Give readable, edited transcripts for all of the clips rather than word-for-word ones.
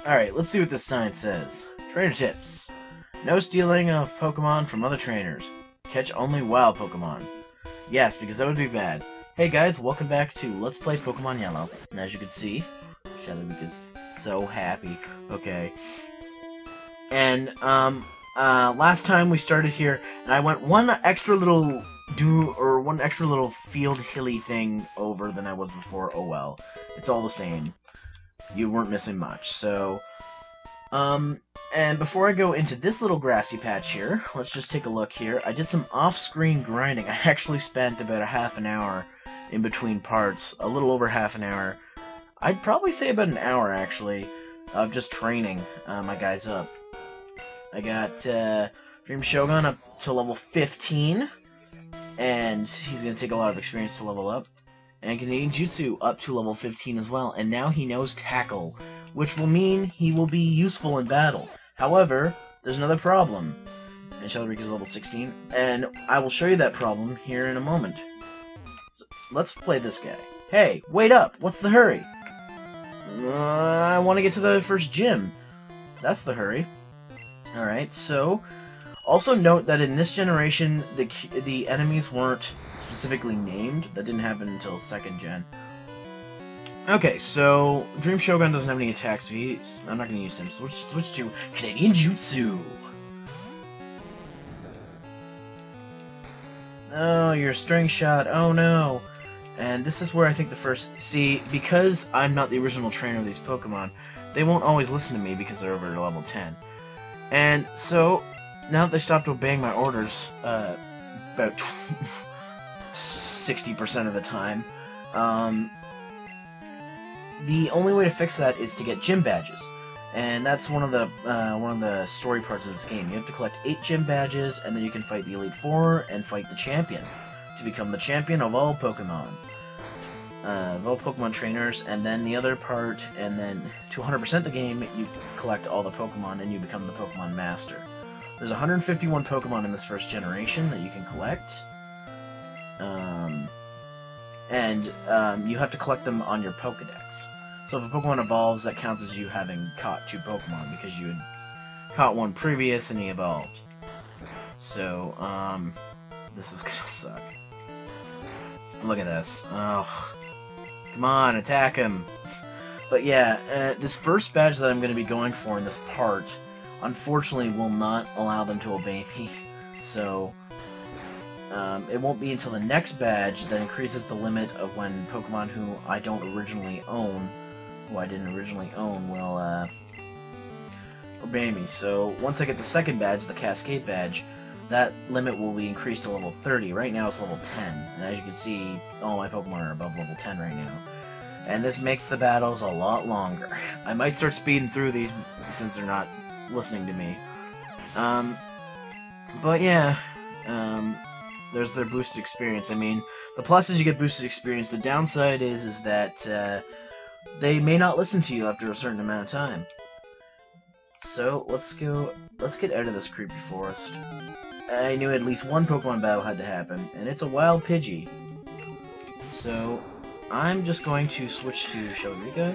Alright, let's see what this sign says. Trainer tips. No stealing of Pokemon from other trainers. Catch only wild Pokemon. Yes, because that would be bad. Hey guys, welcome back to Let's Play Pokemon Yellow. And as you can see, Chewie is so happy. Okay. And, last time we started here, and I went one extra little field hilly thing over than I was before. Oh well. It's all the same. You weren't missing much. So, and before I go into this little grassy patch here, let's just take a look here. I did some off-screen grinding. I actually spent about a half an hour in between parts. A little over half an hour. I'd probably say about an hour, actually, of just training my guys up. I got Dream Shogun up to level 15, and he's going to take a lot of experience to level up. And Canadian Jutsu up to level 15 as well, and now he knows Tackle, which will mean he will be useful in battle. However, there's another problem. And Sheldrake is level 16, and I will show you that problem here in a moment. So, let's play this guy. Hey, wait up! What's the hurry? I want to get to the first gym. That's the hurry. Alright, so also note that in this generation, the enemies weren't specifically named. That didn't happen until 2nd gen. Okay, so Dream Shogun doesn't have any attacks, so I'm not going to use him. So switch to Canadian Jutsu. Oh, your string shot. Oh no. And this is where I think the first... See, because I'm not the original trainer of these Pokemon, they won't always listen to me because they're over to level 10. And so, now that they stopped obeying my orders, about 60% of the time, the only way to fix that is to get gym badges. And that's one of the story parts of this game. You have to collect 8 gym badges, and then you can fight the Elite Four and fight the champion to become the champion of all Pokemon. Of all Pokemon trainers, and then the other part, and then to 100% the game, you collect all the Pokemon and you become the Pokemon Master. There's 151 Pokemon in this first generation that you can collect. You have to collect them on your Pokedex. So if a Pokemon evolves, that counts as you having caught 2 Pokemon, because you had caught one previous and he evolved. So, this is gonna suck. Look at this. Oh. Come on, attack him! But yeah, this first badge that I'm going to be going for in this part, unfortunately will not allow them to obey me. So, it won't be until the next badge that increases the limit of when Pokemon who I didn't originally own, will obey me. So, once I get the second badge, the Cascade badge, that limit will be increased to level 30. Right now it's level 10, and as you can see, all my Pokemon are above level 10 right now. And this makes the battles a lot longer. I might start speeding through these since they're not listening to me. But yeah, there's their boosted experience. I mean, the plus is you get boosted experience. The downside is that they may not listen to you after a certain amount of time. So, let's get out of this creepy forest. I knew at least one Pokemon battle had to happen, and it's a wild Pidgey. So, I'm just going to switch to Sheldrake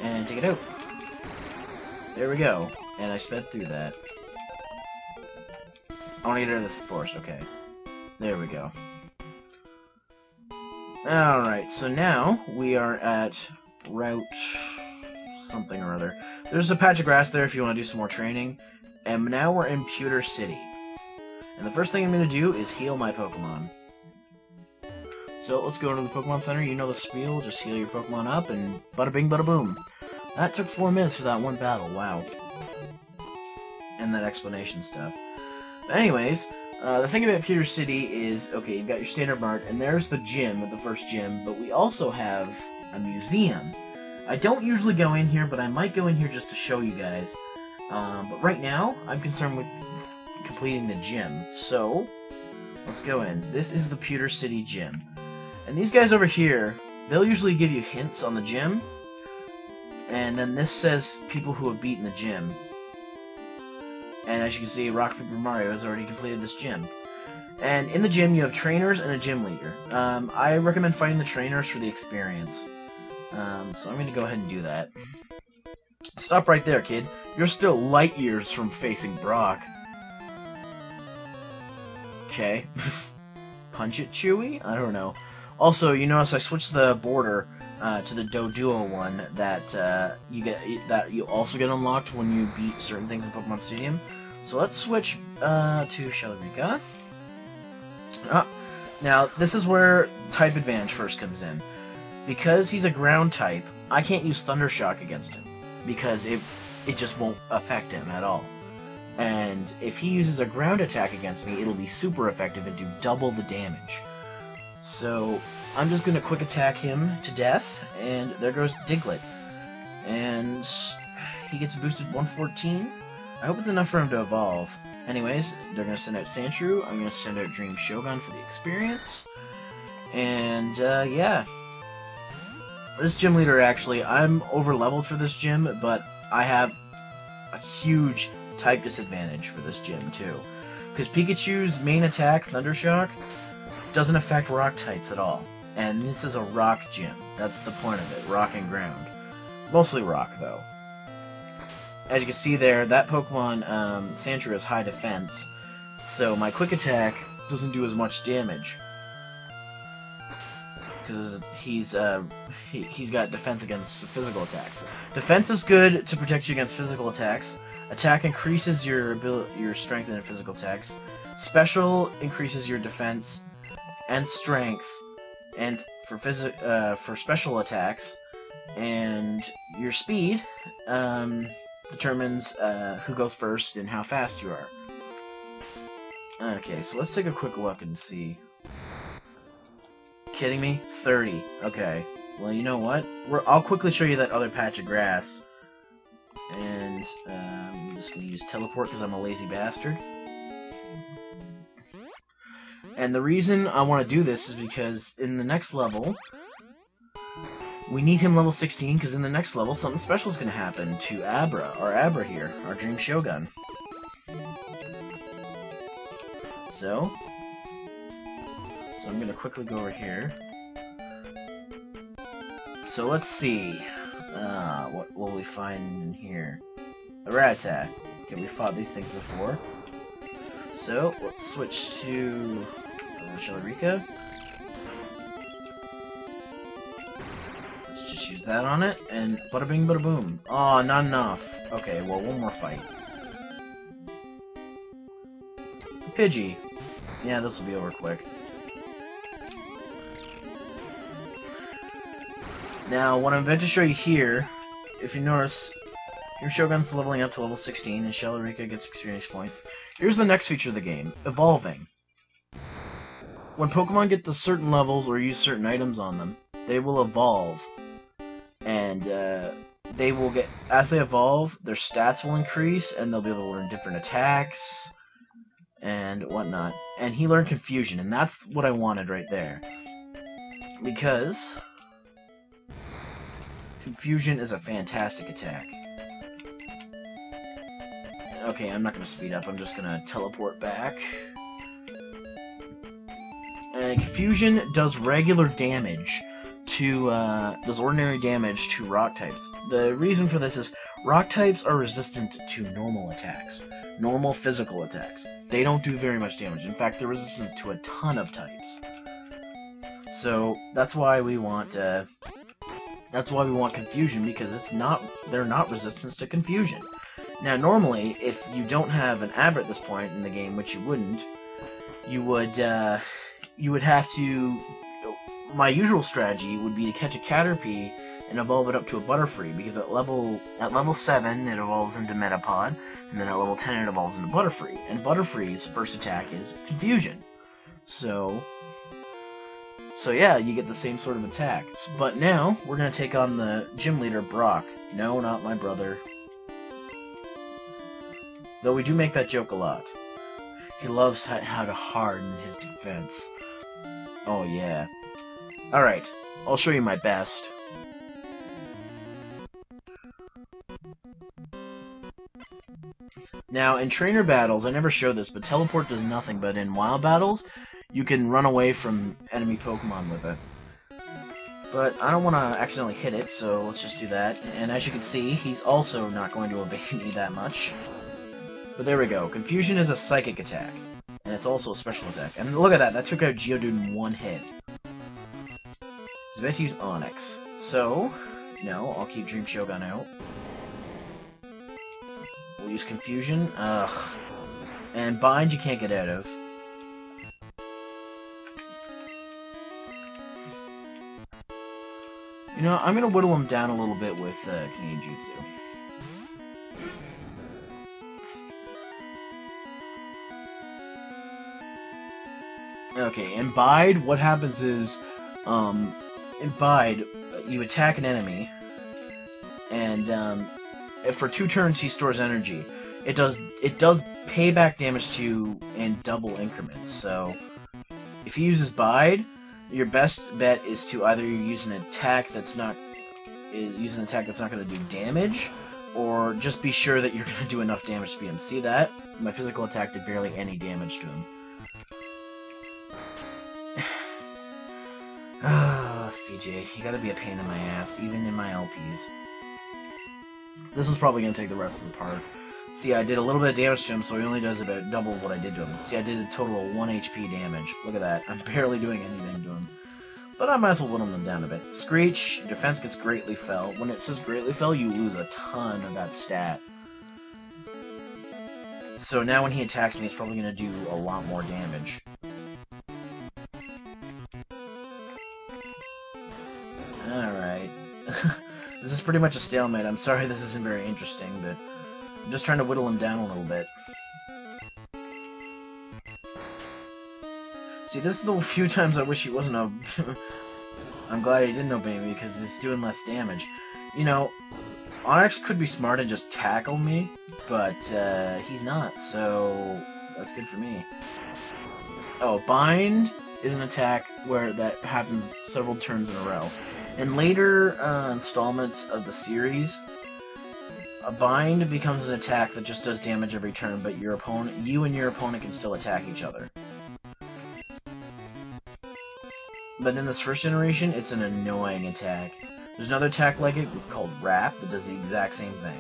and take it out. There we go. And I sped through that. I want to get out of this forest, okay. There we go. Alright, so now we are at Route something or other. There's a patch of grass there if you want to do some more training. And now we're in Pewter City. And the first thing I'm going to do is heal my Pokemon. So let's go to the Pokemon Center. You know the spiel, just heal your Pokemon up and bada bing bada boom. That took 4 minutes for that one battle, wow. And that explanation stuff. But anyways, the thing about Pewter City is, okay, you've got your standard mart, and there's the gym, the first gym, but we also have a museum. I don't usually go in here, but I might go in here just to show you guys. But right now, I'm concerned with completing the gym. So, let's go in. This is the Pewter City gym. And these guys over here, they'll usually give you hints on the gym. And then this says people who have beaten the gym. And as you can see, Rock, Paper, Mario has already completed this gym. And in the gym, you have trainers and a gym leader. I recommend fighting the trainers for the experience. So I'm going to go ahead and do that. Stop right there, kid. You're still light years from facing Brock. Okay. Punch it, Chewie? I don't know. Also, you notice I switched the border to the Doduo one that you also get unlocked when you beat certain things in Pokemon Stadium. So let's switch to Shellarika. Now, this is where type advantage first comes in. Because he's a ground type, I can't use Thunder Shock against him. Because it just won't affect him at all. And if he uses a ground attack against me, it'll be super effective and do double the damage. So, I'm just going to quick attack him to death, and there goes Diglett. And he gets boosted 114. I hope it's enough for him to evolve. Anyways, they're going to send out Sandshrew. I'm going to send out Dream Shogun for the experience. And, yeah. This gym leader, actually, I'm over-leveled for this gym, but I have a huge type disadvantage for this gym, too. Because Pikachu's main attack, Thunder Shock, doesn't affect rock types at all. And this is a rock gym. That's the point of it, rock and ground. Mostly rock, though. As you can see there, that Pokemon, Sandshrew, has high defense, so my quick attack doesn't do as much damage. Because he's got defense against physical attacks. Defense is good to protect you against physical attacks. Attack increases your strength and physical attacks. Special increases your defense and strength, and for special attacks. And your speed determines who goes first and how fast you are. Okay, so let's take a quick look and see. Kidding me? 30. Okay. Well, you know what? I'll quickly show you that other patch of grass. And I'm just going to use teleport because I'm a lazy bastard. And the reason I want to do this is because in the next level, we need him level 16, because in the next level, something special is going to happen to Abra here, our Dream Shogun. So I'm going to quickly go over here. So let's see. What will we find in here? A Rattata. Okay, we fought these things before. So let's switch to Shellarika. Let's just use that on it, and bada bing, bada boom. Aw, not enough. Okay, well, one more fight. Pidgey. Yeah, this will be over quick. Now, what I'm about to show you here, if you notice, your Shogun's leveling up to level 16, and Shellarika gets experience points. Here's the next feature of the game, evolving. When Pokemon get to certain levels or use certain items on them, they will evolve. And they will get, as they evolve, their stats will increase, and they'll be able to learn different attacks and whatnot. And he learned Confusion, and that's what I wanted right there. Because Confusion is a fantastic attack. Okay, I'm not going to speed up, I'm just going to teleport back. And Confusion does regular damage to, does ordinary damage to rock types. The reason for this is, rock types are resistant to normal attacks. Normal physical attacks. They don't do very much damage. In fact, they're resistant to a ton of types. So, that's why we want, Confusion, because they're not resistant to Confusion. Now, normally, if you don't have an Abra at this point in the game, which you wouldn't, you would have to... My usual strategy would be to catch a Caterpie and evolve it up to a Butterfree, because at level 7 it evolves into Metapod, and then at level 10 it evolves into Butterfree. And Butterfree's first attack is Confusion. So yeah, you get the same sort of attack. But now, we're going to take on the gym leader, Brock. No, not my brother. Though we do make that joke a lot. He loves how to harden his defense. Oh yeah. Alright, I'll show you my best. Now, in trainer battles, I never show this, but teleport does nothing, but in wild battles, you can run away from enemy Pokemon with it. But I don't want to accidentally hit it, so let's just do that. And as you can see, he's also not going to obey me that much. But there we go. Confusion is a psychic attack. And it's also a special attack. And look at that, that took out Geodude in one hit. He's about to use Onyx. So, no, I'll keep Dream Shogun out. We'll use Confusion. Ugh. And Bind you can't get out of. You know, I'm gonna whittle him down a little bit with Canadian Jutsu. Okay, in Bide, what happens is, in Bide, you attack an enemy, and if for 2 turns he stores energy. It does payback damage to you in double increments. So, if he uses Bide, your best bet is to either use an attack that's not going to do damage, or just be sure that you're going to do enough damage to beat him. See that? My physical attack did barely any damage to him. CJ, you gotta be a pain in my ass, even in my LPs. This is probably gonna take the rest of the part. See, I did a little bit of damage to him, so he only does about double what I did to him. See, I did a total of 1 HP damage. Look at that. I'm barely doing anything to him. But I might as well whittle them down a bit. Screech, your defense gets greatly fell. When it says greatly fell, you lose a ton of that stat. So now when he attacks me, it's probably gonna do a lot more damage. Alright. This is pretty much a stalemate. I'm sorry this isn't very interesting, but I'm just trying to whittle him down a little bit. See, this is the few times I wish he wasn't a... I'm glad he didn't obey me, because it's doing less damage. You know, Onyx could be smart and just tackle me, but he's not, so that's good for me. Oh, Bind is an attack where that happens several turns in a row. In later installments of the series, a Bind becomes an attack that just does damage every turn, but you and your opponent can still attack each other. But in this first generation, it's an annoying attack. There's another attack like it, it's called Wrap, that does the exact same thing.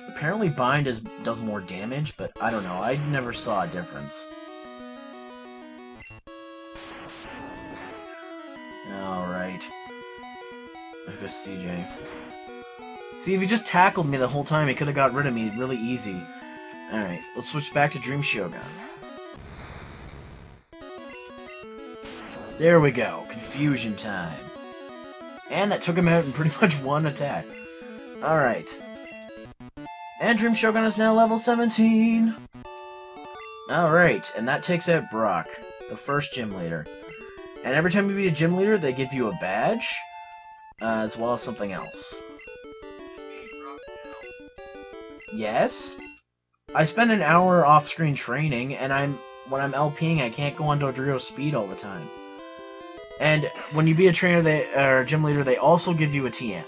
Apparently Bind does more damage, but I don't know, I never saw a difference. Alright. There goes CJ. See, if he just tackled me the whole time, he could have got rid of me really easy. Alright, let's switch back to Dream Shogun. There we go. Confusion time. And that took him out in pretty much one attack. Alright. And Dream Shogun is now level 17! Alright, and that takes out Brock, the first gym leader. And every time you beat a gym leader, they give you a badge, as well as something else. Yes? I spend an hour off-screen training, and when I'm LPing, I can't go on Dodrio's speed all the time. And when you beat a trainer or gym leader, they also give you a TM.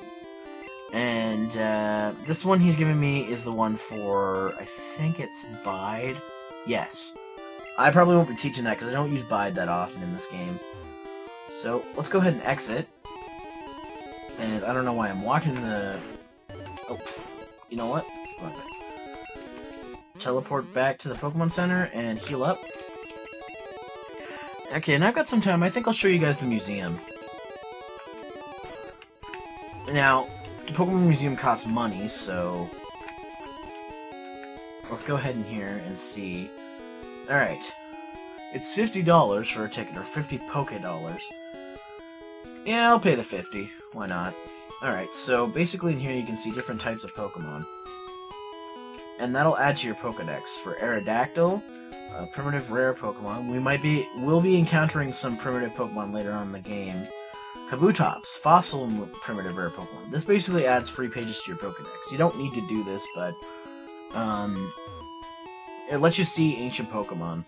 And this one he's giving me is the one for, I think it's Bide. Yes. I probably won't be teaching that because I don't use Bide that often in this game. So let's go ahead and exit. And I don't know why I'm walking the... Oh, you know what? Teleport back to the Pokemon Center and heal up. Okay, and I've got some time. I think I'll show you guys the museum. Now, the Pokemon Museum costs money, so... let's go ahead in here and see. Alright. It's $50 for a ticket, or 50 Poké Dollars. Yeah, I'll pay the 50. Why not? Alright, so basically in here you can see different types of Pokemon. And that'll add to your Pokedex. For Aerodactyl, primitive rare Pokemon. We'll be encountering some primitive Pokemon later on in the game. Kabutops, fossil and primitive rare Pokemon. This basically adds free pages to your Pokedex. You don't need to do this, but it lets you see ancient Pokemon,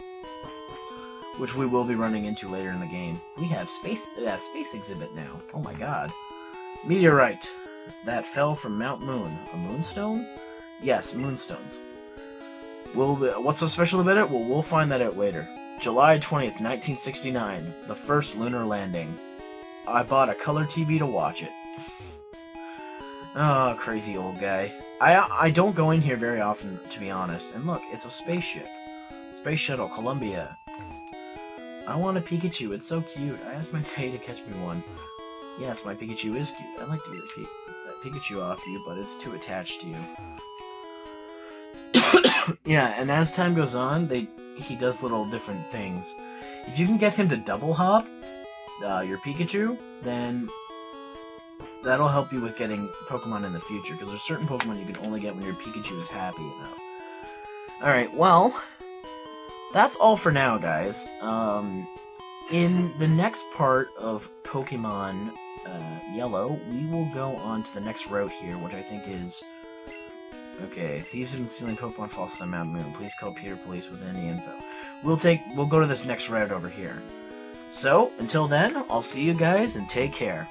which we will be running into later in the game. We have space exhibit now. Oh my god. Meteorite that fell from Mount Moon. A moonstone? Yes, moonstones. What's so special about it? Well, we'll find that out later. July 20th, 1969. The first lunar landing. I bought a color TV to watch it. Oh, crazy old guy. I don't go in here very often, to be honest. And look, it's a spaceship. Space Shuttle, Columbia. I want a Pikachu. It's so cute. I asked my dad to catch me one. Yes, my Pikachu is cute. I'd like to get that Pikachu off you, but it's too attached to you. Yeah, and as time goes on, he does little different things. If you can get him to double hop your Pikachu, then that'll help you with getting Pokemon in the future, because there's certain Pokemon you can only get when your Pikachu is happy, you know. Alright, well, that's all for now, guys. In the next part of Pokemon Yellow, we will go on to the next route here, which I think is... Okay, thieves have been stealing Pokemon fossils on Mount Moon. Please call Pewter Police with any info. We'll go to this next route over here. So, until then, I'll see you guys, and take care.